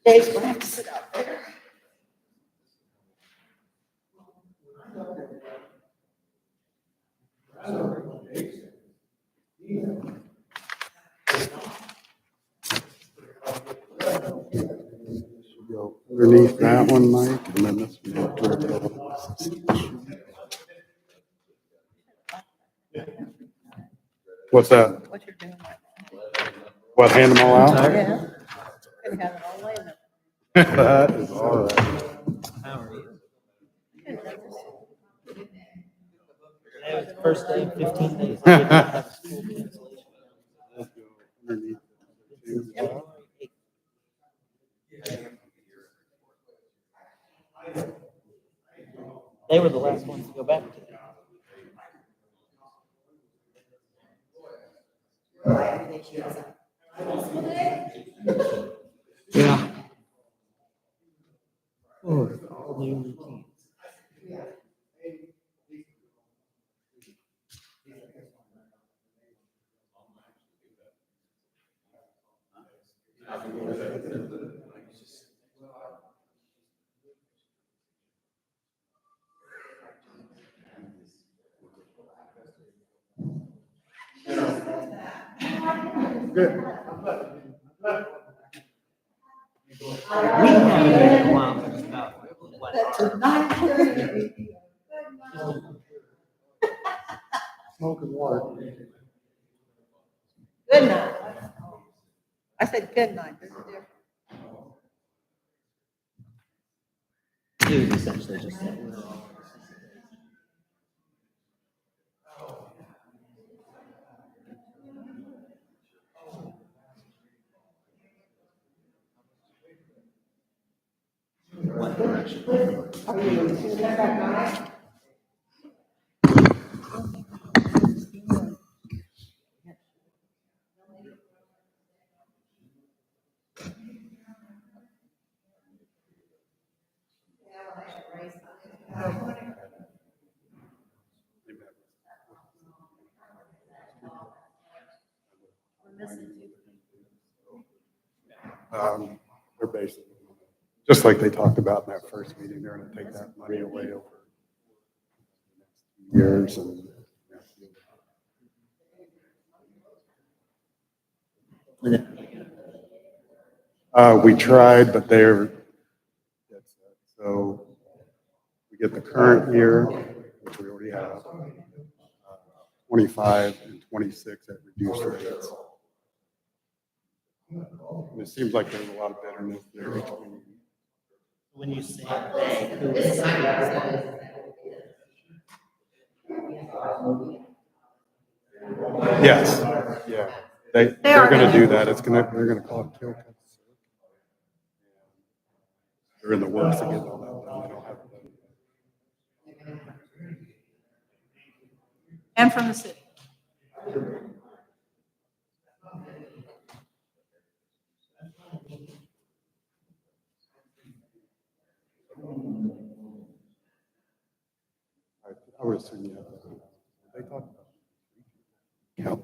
Dave's going to have to sit out there. Go underneath that one, Mike, and then this one up toward the other one. What's that? What you're doing right now. What, hand them all out? Yeah. Couldn't have it all laying there. That is all right. How are you? Today was the first day in 15 days. I did not have a school cancellation. Let's go underneath. They were the last ones to go back today. Yeah. Oh, all new routines. Good. We haven't been in a while, but it's about what? Smoking water. Good night. I said good night. There's a difference. It was essentially just that we're all. One direction. They're basically, just like they talked about in that first meeting, they're gonna take that money away over years and. We tried, but they're, so we get the current year, which we already have, 25 and 26 at reduced rates. And it seems like there's a lot of bitterness there between. When you say they, who is it? Yes, yeah, they're gonna do that, they're gonna call it Keokuk. They're in the works to get all that done, they don't have it done. And from the city. I would assume, yeah. They talk about. Yeah.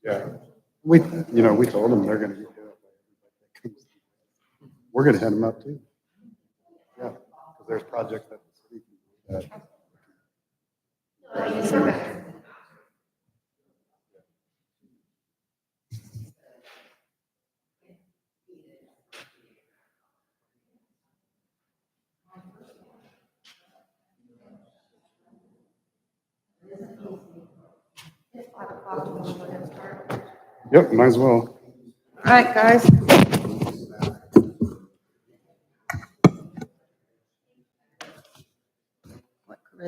Yeah, we told them they're gonna get it. We're gonna head them up too. Yeah, because there's projects that the city. Yep, might as well. All right, guys.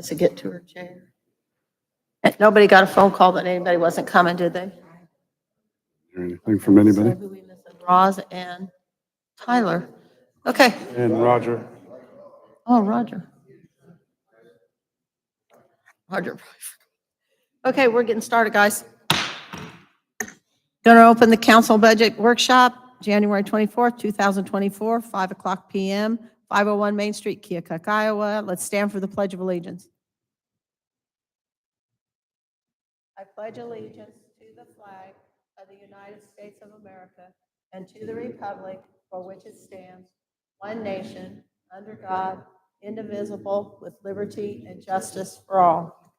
Does it get to her chair? Nobody got a phone call that anybody wasn't coming, did they? Anything from anybody? So who we missing? Roz and Tyler. Okay. And Roger. Oh, Roger. Roger. Okay, we're getting started, guys. Going to open the council budget workshop, January 24th, 2024, 5 o'clock PM, 501 Main Street, Keokuk, Iowa. Let's stand for the Pledge of Allegiance. I pledge allegiance to the flag of the United States of America and to the republic for which it stands, one nation, under God, indivisible, with liberty and justice for all.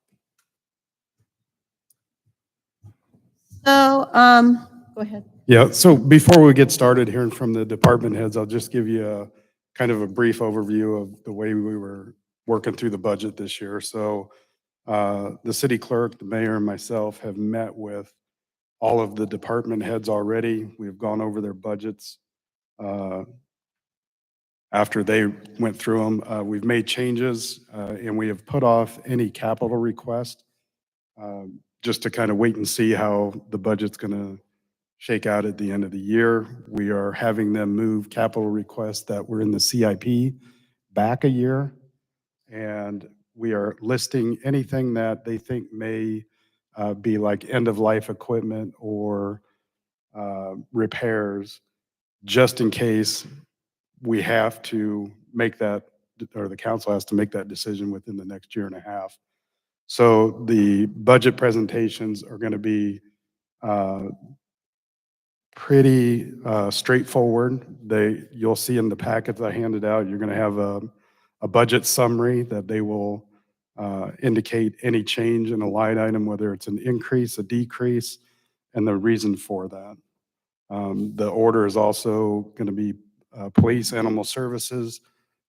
So, go ahead. Yeah, so before we get started hearing from the department heads, I'll just give you a kind of a brief overview of the way we were working through the budget this year. So the city clerk, the mayor, and myself have met with all of the department heads already. We've gone over their budgets. After they went through them, we've made changes and we have put off any capital request just to kind of wait and see how the budget's going to shake out at the end of the year. We are having them move capital requests that were in the CIP back a year. And we are listing anything that they think may be like end-of-life equipment or repairs, just in case we have to make that, or the council has to make that decision within the next year and a half. So the budget presentations are going to be pretty straightforward. You'll see in the packets I handed out, you're going to have a budget summary that they will indicate any change in a line item, whether it's an increase, a decrease, and the reason for that. The order is also going to be police, animal services,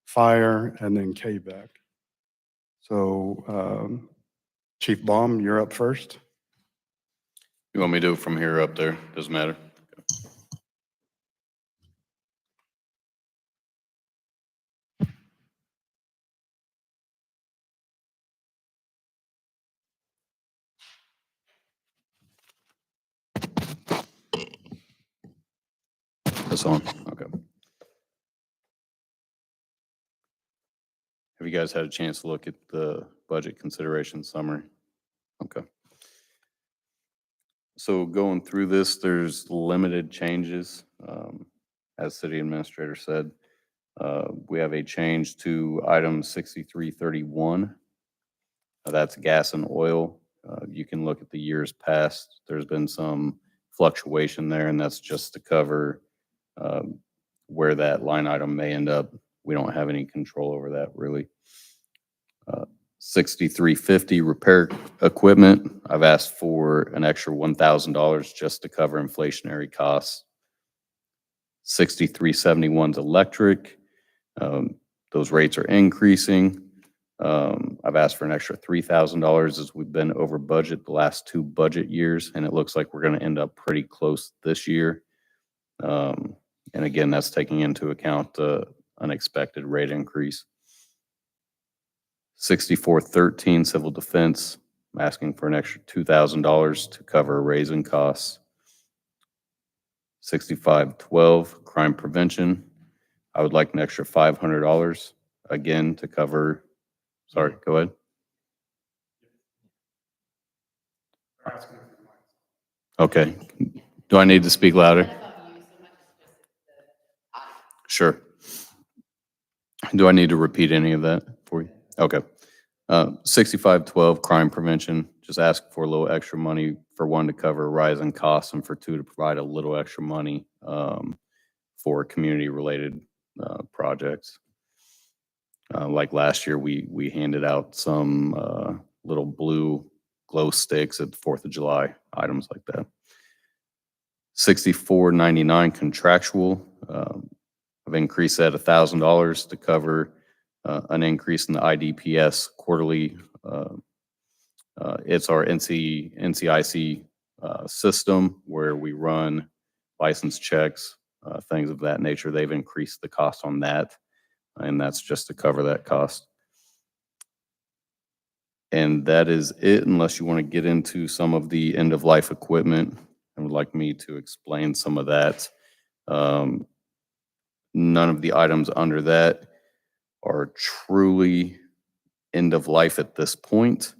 fire, and then KVAC. So Chief Baum, you're up first. You want me to do it from here or up there? Doesn't matter. This on? Okay. Have you guys had a chance to look at the budget consideration summary? Okay. So going through this, there's limited changes. As city administrator said, we have a change to item 6331. That's gas and oil. You can look at the years past. There's been some fluctuation there, and that's just to cover where that line item may end up. We don't have any control over that, really. 6350 repair equipment. I've asked for an extra $1,000 just to cover inflationary costs. 6371's electric. Those rates are increasing. I've asked for an extra $3,000 as we've been over budget the last 2 budget years, and it looks like we're going to end up pretty close this year. And again, that's taking into account the unexpected rate increase. 6413 civil defense, I'm asking for an extra $2,000 to cover a raise in costs. 6512 crime prevention, I would like an extra $500 again to cover. Sorry, go ahead. Okay. Do I need to speak louder? Sure. Do I need to repeat any of that for you? Okay. 6512 crime prevention, just ask for a little extra money for one to cover rising costs and for two to provide a little extra money for community related projects. Like last year, we handed out some little blue glow sticks at the 4th of July, items like that. 6499 contractual. I've increased that $1,000 to cover an increase in the IDPS quarterly. It's our NCIC system where we run license checks, things of that nature. They've increased the cost on that, and that's just to cover that cost. And that is it, unless you want to get into some of the end-of-life equipment and would like me to explain some of that. Um, None of the items under that are truly end of life at this point,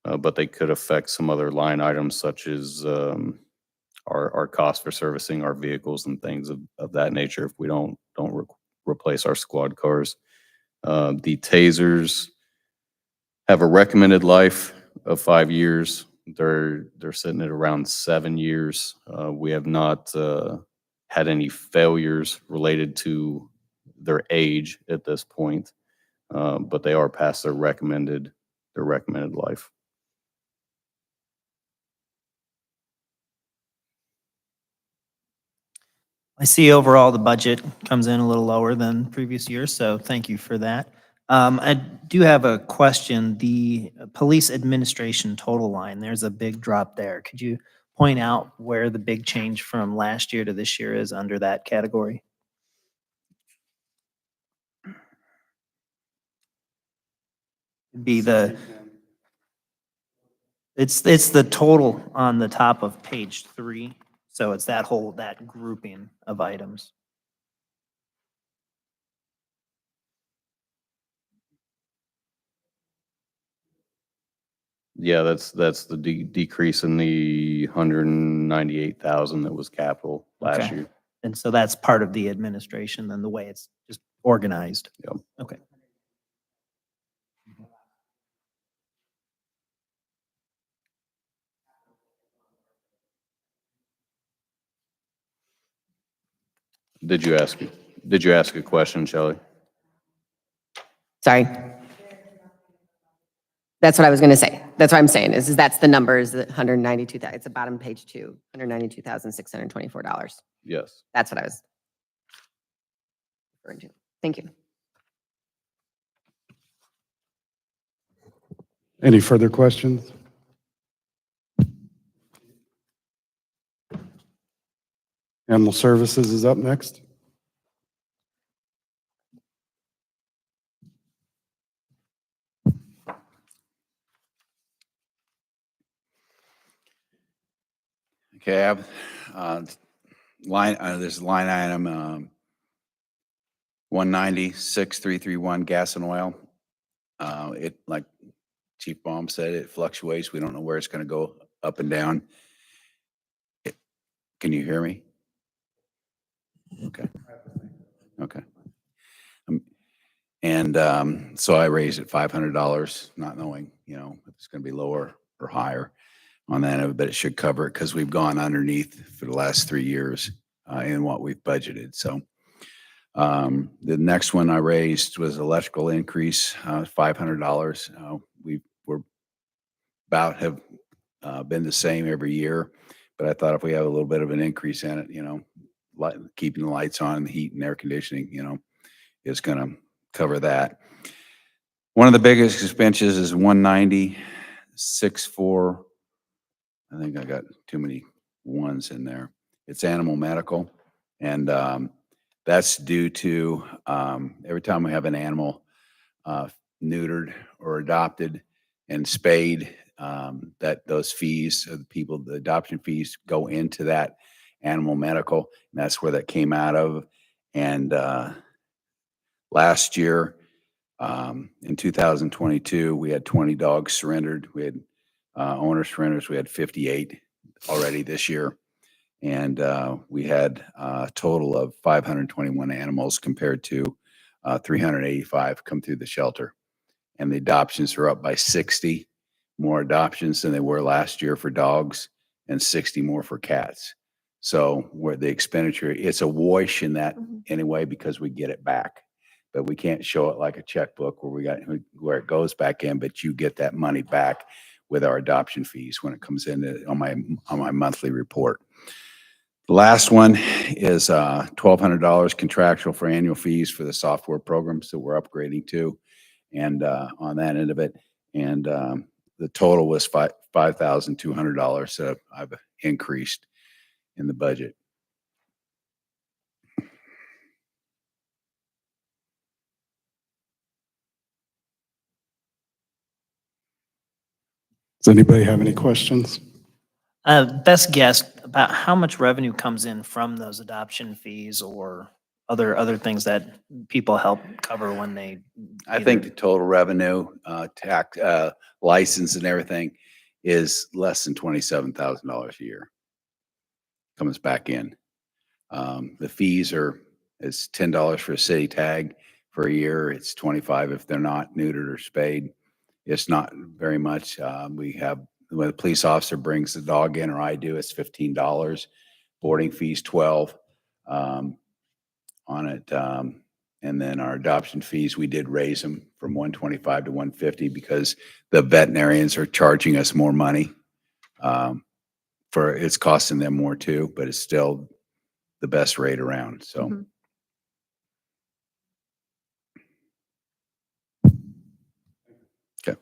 but they could affect some other line items such as our cost for servicing our vehicles and things of that nature if we don't replace our squad cars. The tasers have a recommended life of 5 years. They're sitting at around 7 years. We have not had any failures related to their age at this point, but they are past their recommended life. I see overall the budget comes in a little lower than previous years, so thank you for that. I do have a question. The police administration total line, there's a big drop there. Could you point out where the big change from last year to this year is under that category? Be the, it's the total on the top of page 3. So it's that grouping of items. Yeah, that's the decrease in the 198,000 that was capital last Okay. year. And so that's part of the administration and the way it's just organized. Yep. Okay. Did you ask a question, Shelley? Sorry. That's what I was going to say. That's what I'm saying is that's the numbers, the 192,000. It's the bottom page 2, $192,624. Yes. That's what I was referring to. Thank you. Any further questions? Animal Services is up next. Okay, I have there's a line item 190,631 gas and oil. It, like Chief Baum said, it fluctuates. We don't know where it's going to go up and down. Can you hear me? Okay. Okay. So I raised it $500, not knowing, if it's going to be lower or higher on that, but it should cover it because we've gone underneath for the last 3 years in what we've budgeted. So the next one I raised was electrical increase, $500. We're about have been the same every year, but I thought if we have a little bit of an increase in it, keeping the lights on, the heat and air conditioning, is going to cover that. One of the biggest expenses is 190,640. I think I got too many ones in there. It's animal medical. And that's due to every time we have an animal neutered or adopted and spayed, that those fees, the adoption fees go into that animal medical. And that's where that came out of. And last year, in 2022, we had 20 dogs surrendered. We had owner surrenders. We had 58 already this year. And we had a total of 521 animals compared to 385 come through the shelter. And the adoptions are up by 60 more adoptions than they were last year for dogs and 60 more for cats. So where the expenditure, it's a wash in that anyway because we get it back. But we can't show it like a checkbook where it goes back in, but you get that money back with our adoption fees when it comes in on my monthly report. The last one is $1,200 contractual for annual fees for the software programs that we're upgrading to, and on that end of it, and the total was $5,200 that I've increased in the budget. Does anybody have any questions? Best guess about how much revenue comes in from those adoption fees or other things that people help cover when they. I think the total revenue, tax, license and everything is less than $27,000 a year. Comes back in. The fees is $10 for a city tag for a year. It's 25 if they're not neutered or spayed. It's not very much. We have, when the police officer brings the dog in or I do, it's $15. Boarding fees, 12 on it. And then our adoption fees, we did raise them from 125 to 150 because the veterinarians are charging us more money. It's costing them more too, but it's still the best rate around, so. Mhm. Okay.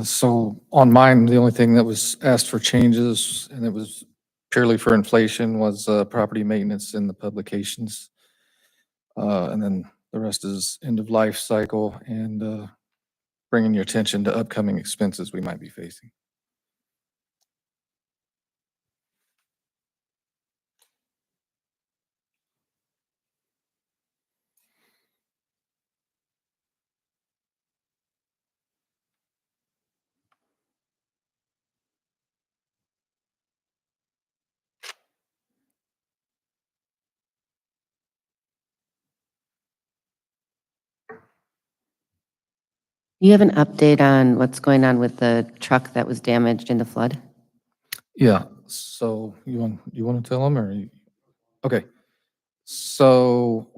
So on mine, the only thing that was asked for changes, and it was purely for inflation, was property maintenance and the publications. And then the rest is end of life cycle and bringing your attention to upcoming expenses we might be facing. Do you have an update on what's going on with the truck that was damaged in the flood? Yeah, so you want to tell them or? Okay. So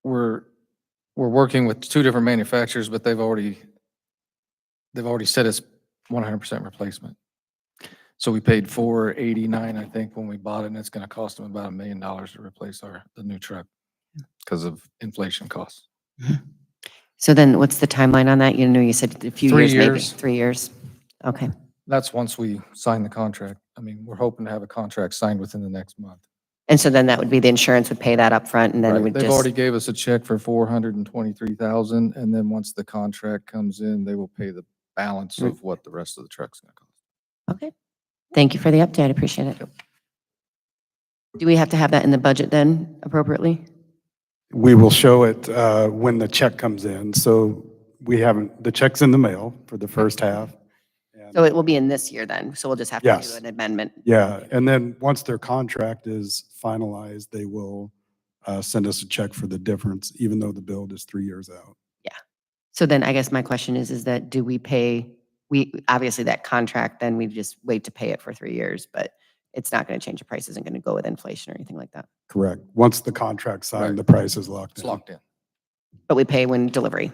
we're working with two different manufacturers, but they've already said it's 100% replacement. So we paid $489, I think, when we bought it, and it's going to cost them about $1 million to replace the new truck because of inflation costs. So then what's the timeline on that? You know, you said a few 3 years, maybe, years. 3 years. Okay. That's once we sign the contract. I mean, we're hoping to have a contract signed within the next month. And so then that would be the insurance would pay that up front, and then Right, we'd they've just, already gave us a check for $423,000, and then once the contract comes in, they will pay the balance of what the rest of the truck's gonna cost. okay. Thank you for the update. I appreciate it. Do we have to have that in the budget then appropriately? We will show it when the check comes in. So the check's in the mail for the first half. And- So it will be in this year then, so we'll just have to do Yes. an amendment. Yeah, and then once their contract is finalized, they will send us a check for the difference, even though the build is 3 years out. So then I guess my question is that do we pay, obviously that contract, then we just wait to pay it for 3 years, but it's not going to change the price, isn't going to go with inflation or anything like that. Correct. Once the contract's signed, Right. the price is locked It's in. locked in. But we pay when delivery.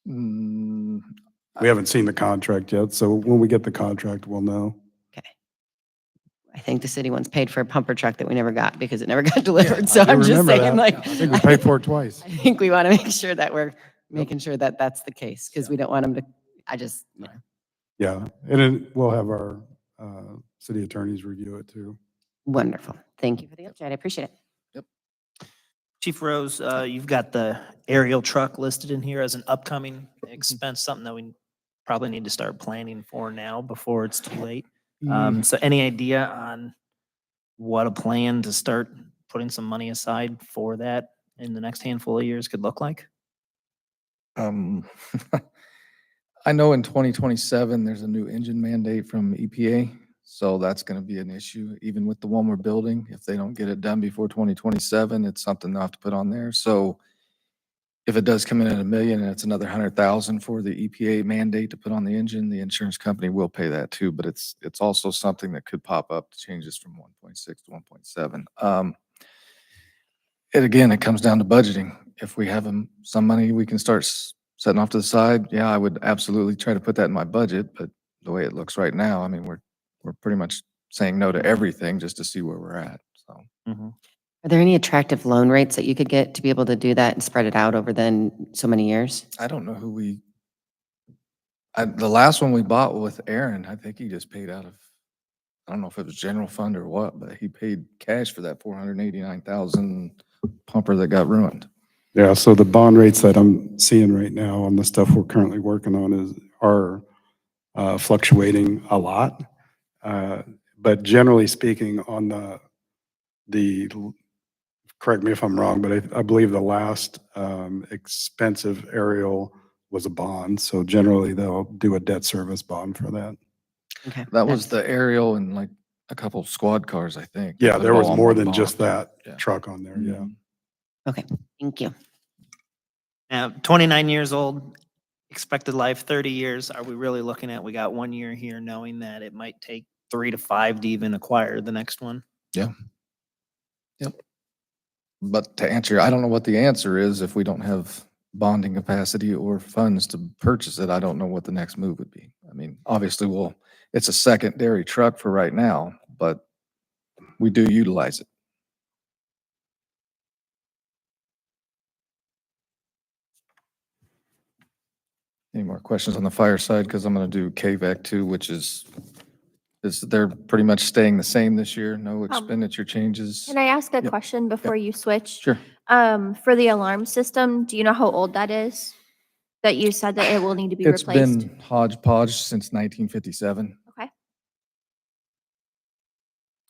Mm, We haven't seen the contract yet, so when we get the contract, we'll know. I think the city once paid for a pumper truck that we never got because it never got delivered. So I do I'm just remember saying that. like. I think we paid for it twice. I think we want to make sure that we're making sure that that's the case because we don't want them to, Yeah, and then we'll have our city attorneys review it too. wonderful. Thank you for the update. I appreciate it. Chief Rose, you've got the aerial truck listed in here as an upcoming expense, something that we probably need to start planning for now before it's too late. So any idea on what a plan to start putting some money aside for that in the next handful of years could look like? Um, I know in 2027, there's a new engine mandate from EPA, so that's going to be an issue, even with the one we're building. If they don't get it done before 2027, it's something they'll have to put on there. So if it does come in at $1 million and it's another 100,000 for the EPA mandate to put on the engine, the insurance company will pay that too. But it's also something that could pop up to changes from 1.6 to 1.7. And again, it comes down to budgeting. If we have some money we can start setting off to the side, yeah, I would absolutely try to put that in my budget. But the way it looks right now, I mean, we're pretty much saying no to everything just to see where we're at. So. Are there any attractive loan rates that you could get to be able to do that and spread it out over then so many years? I don't know who we The last one we bought with Aaron, I think he just paid out of, I don't know if it was general fund or what, but he paid cash for that 489,000 pumper that got ruined. Yeah, so the bond rates that I'm seeing right now on the stuff we're currently working on are fluctuating a lot. But generally speaking, on the, correct me if I'm wrong, but I believe the last expensive aerial was a bond. So generally, they'll do a debt service bond for that. Okay. That was that's- the aerial and like a couple squad cars, I think. They Yeah, put it there was all on more one than bond. just that Yeah. truck on there, yeah. Okay, thank you. Now, 29 years old, expected life 30 years. Are we really looking at, we got 1 year here knowing that it might take 3 to 5 to even acquire the next one? But to answer, I don't know what the answer is if we don't have bonding capacity or funds to purchase it. I don't know what the next move would be. I mean, obviously, it's a secondary truck for right now, but we do utilize it. Any more questions on the fire side? Because I'm going to do KVAC too, which is they're pretty much staying the same this year, no expenditure changes. Can I ask a Yep. question before you switch? Sure. For the alarm system, do you know how old that is? That you said that it will need to be It's replaced? been hodgepodge since 1957, Okay.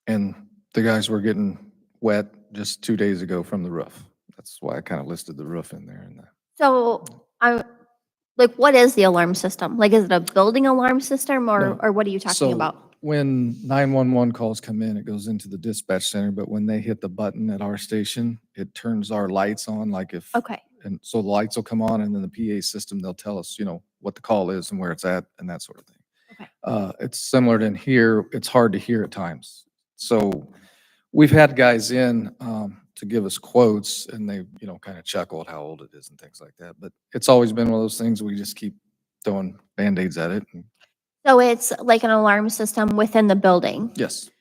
and the guys were getting wet just 2 days ago from the roof. That's why I kind of listed the roof in there. So like, what is the alarm system? Like, is it a building alarm system No. or what are you talking So about? when 911 calls come in, it goes into the dispatch center, but when they hit the button at our station, it turns our lights on, like if. Okay. And so the lights will come on, and then the PA system, they'll tell us, what the call is and where it's at and that sort of thing. Okay. It's similar to in here. It's hard to hear at times. So we've had guys in to give us quotes, and they, kind of chuckle at how old it is and things like that. But it's always been one of those things we just keep throwing Band-Aids at it. And So it's like an alarm system within the building. yes,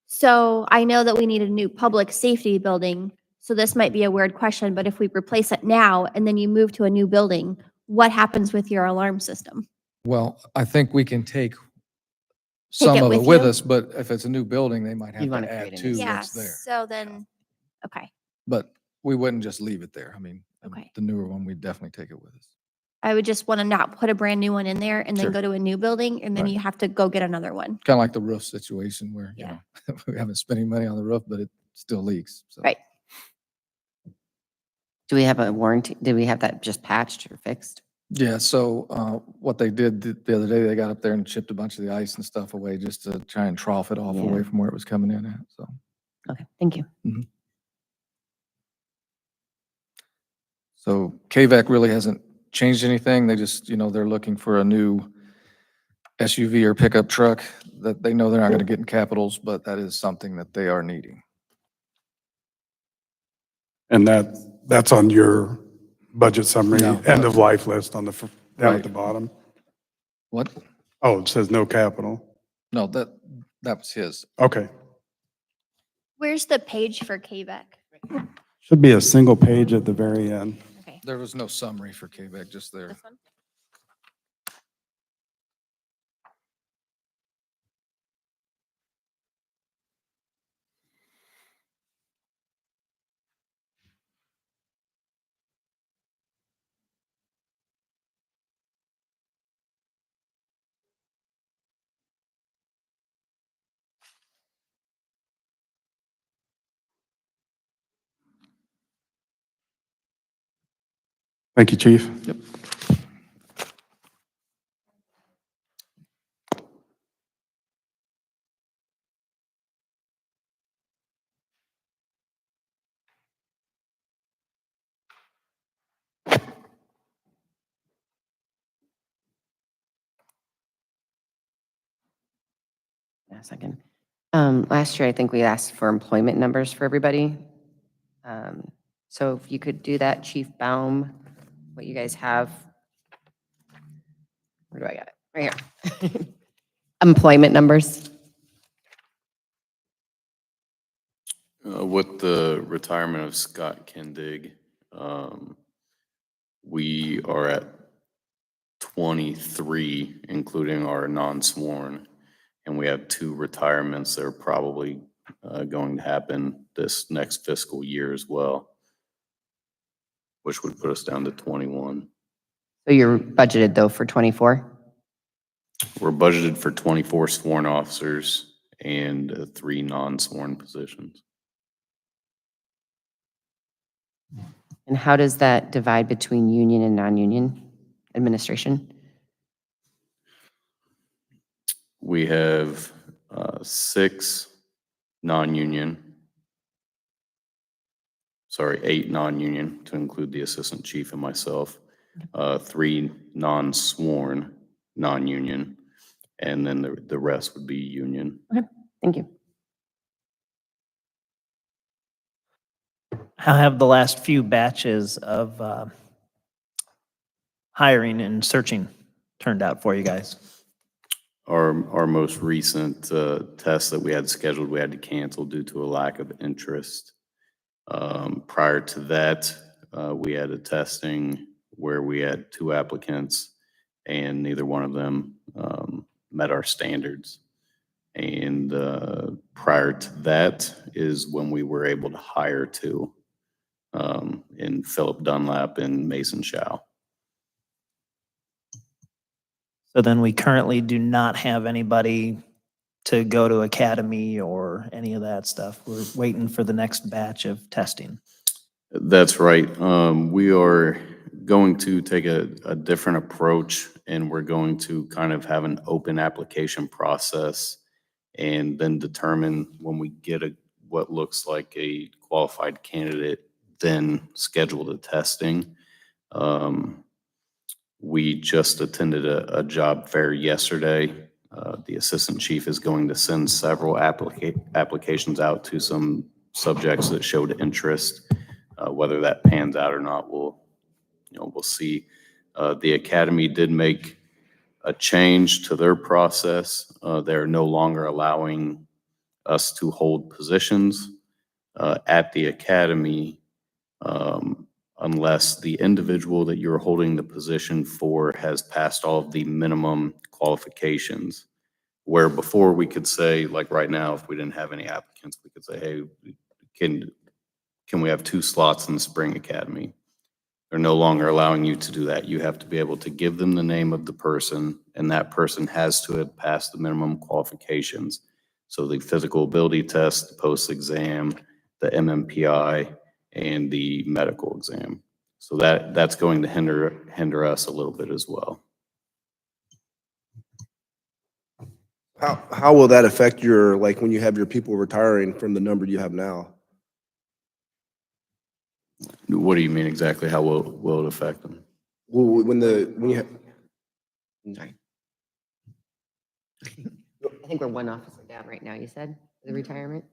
So I know that we need a new public safety building. So this might be a weird question, but if we replace it now and then you move to a new building, what happens with your alarm system? well, I think we can take some it of it with with you? us, but if it's a new building, they might have You'd wanna to add create a to new Yeah, what's there. so then, okay. But we wouldn't just leave it there. I mean, Okay. the newer one, we'd definitely take it with us. I would just want to not put a brand new one in there and then Sure. go to a new building and then Right. you have to go get another one. Kind of like the roof situation where, Yeah. we haven't spent any money on the roof, but it still leaks. So. Right. Do we have a warranty? Do we have that just patched or fixed? Yeah, so what they did the other day, they got up there and chipped a bunch of the ice and stuff away just to try and trough it off Yeah. away from where it was coming in at, so. Okay, thank you. So KVAC really hasn't changed anything. They just, they're looking for a new SUV or pickup truck that they know they're not going to get in capitals, but that is something that they are needing. And that's on your budget summary, No. end of life list on down Right. at the bottom. What? Oh, it says no capital. No, that was his. Okay. Where's the page for KVAC? Should be a single page at the very end. Okay. There was no summary for KVAC, just there. This one? Thank you, Chief. Yep. A second. Last year, I think we asked for employment numbers for everybody. So if you could do that, Chief Baum, what you guys have. Where do I got it? Right here. Employment numbers. With the retirement of Scott Kendig, we are at 23, including our non-sworn. And we have 2 retirements that are probably going to happen this next fiscal year as well, which would put us down to 21. So you're budgeted though for 24? We're budgeted for 24 sworn officers and 3 non-sworn positions. And how does that divide between union and non-union administration? We have 6 non-union, sorry, 8 non-union to include the assistant chief and myself, 3 non-sworn, non-union, and then the rest would be union. Okay, thank you. How have the last few batches of hiring and searching turned out for you guys? Our most recent test that we had scheduled, we had to cancel due to a lack of interest. Prior to that, we had a testing where we had 2 applicants and neither one of them met our standards. And prior to that is when we were able to hire 2 in Philip Dunlap and Mason Shaw. So then we currently do not have anybody to go to academy or any of that stuff. We're waiting for the next batch of testing. That's right. We are going to take a different approach, and we're going to kind of have an open application process and then determine when we get what looks like a qualified candidate, then schedule the testing. We just attended a job fair yesterday. The assistant chief is going to send several applications out to some subjects that showed interest. Whether that pans out or not, we'll see. The academy did make a change to their process. They're no longer allowing us to hold positions at the academy unless the individual that you're holding the position for has passed all of the minimum qualifications. Where before we could say, like right now, if we didn't have any applicants, we could say, hey, can we have 2 slots in the spring academy? They're no longer allowing you to do that. You have to be able to give them the name of the person, and that person has to have passed the minimum qualifications. So the physical ability test, the post-exam, the MMPI, and the medical exam. So that's going to hinder us a little bit as well. How will that affect your, like, when you have your people retiring from the number you have now? What do you mean exactly? How will it affect them? Well, when you have, I'm sorry. I think we're 1 officer down right now, you said, for the retirement?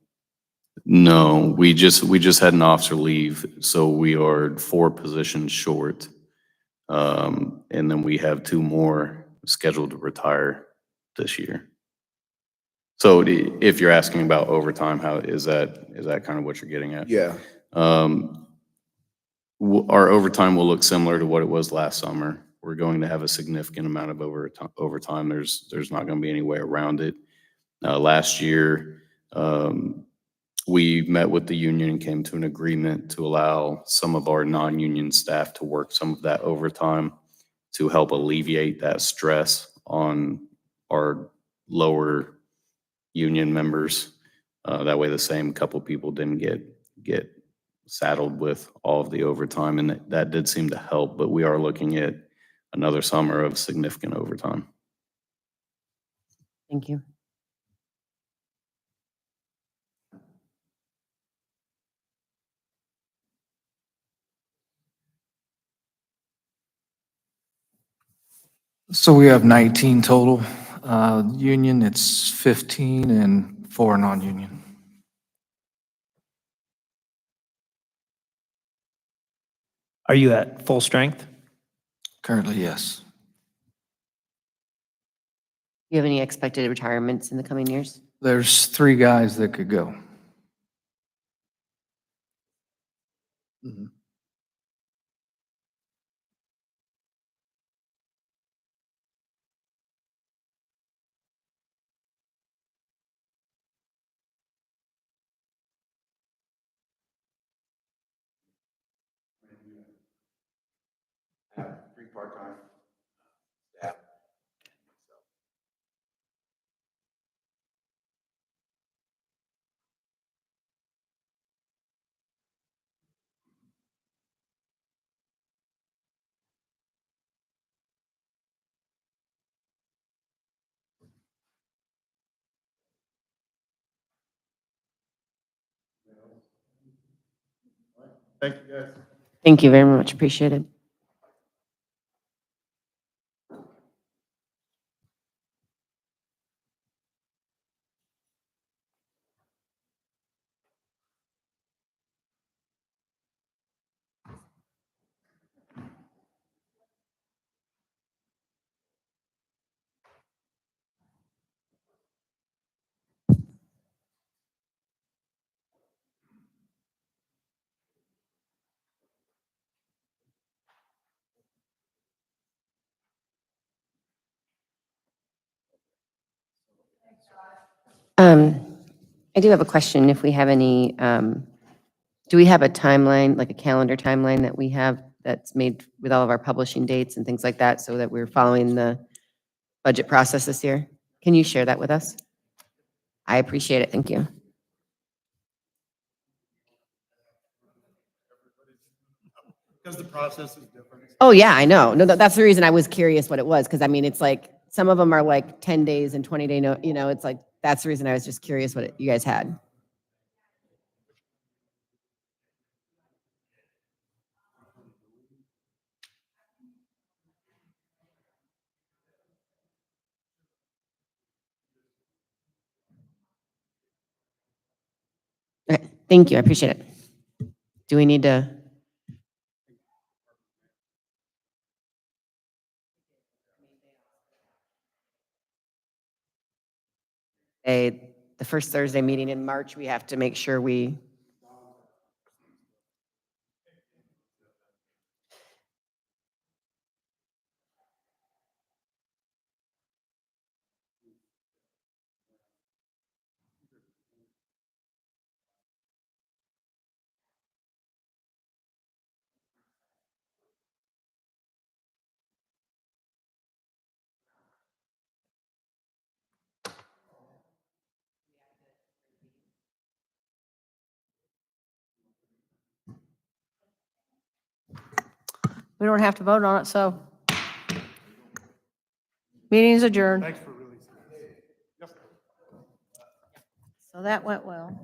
No, we just had an officer leave, so we are 4 positions short. And then we have 2 more scheduled to retire this year. So if you're asking about overtime, how is that kind of what you're getting at? yeah, Our overtime will look similar to what it was last summer. We're going to have a significant amount of overtime. There's not going to be any way around it. Last year, we met with the union and came to an agreement to allow some of our non-union staff to work some of that overtime to help alleviate that stress on our lower union members. That way the same couple people didn't get saddled with all of the overtime, and that did seem to help, but we are looking at another summer of significant overtime. Thank you. So we have 19 total. Union, it's 15 and 4 non-union. Are you at full strength? Currently, yes. Do you have any expected retirements in the coming years? There's 3 guys that could go. part-time staff. Thank you, guys. Thank you very much. Appreciate it. I do have a question. If we have any, do we have a timeline, like a calendar timeline that we have that's made with all of our publishing dates and things like that so that we're following the budget process this year? Can you share that with us? I appreciate it. Thank you. Because the process is different. Oh, yeah, I know. No, that's the reason I was curious what it was, because I mean, it's like, some of them are like 10 days and 20-day, no, it's like, that's the reason I was just curious what you guys had. Okay, thank you. I appreciate it. Do we need to? The first Thursday meeting in March, we have to make sure we. We don't have to vote on it, so. Meeting's adjourned. Thanks for releasing this. Yep. So that went well.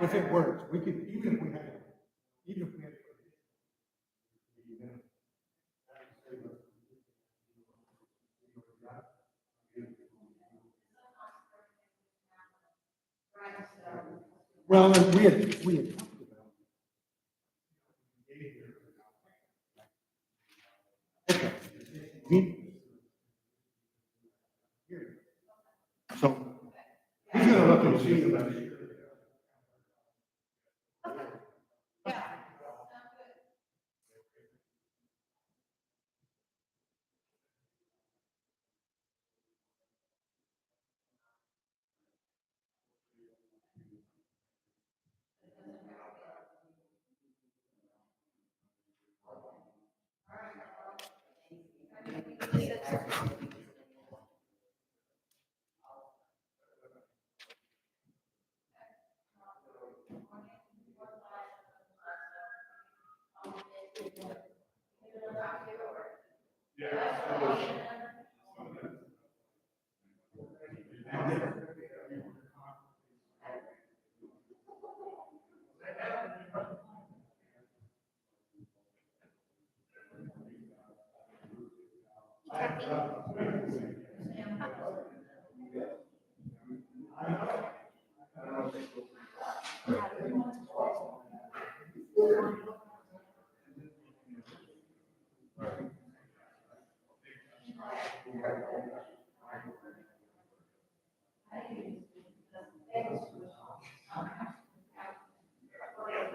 If it works, we could, even if we had, even if we had. Well, and we had talked about. Okay. So, he's gonna look and see about it.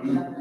Yeah.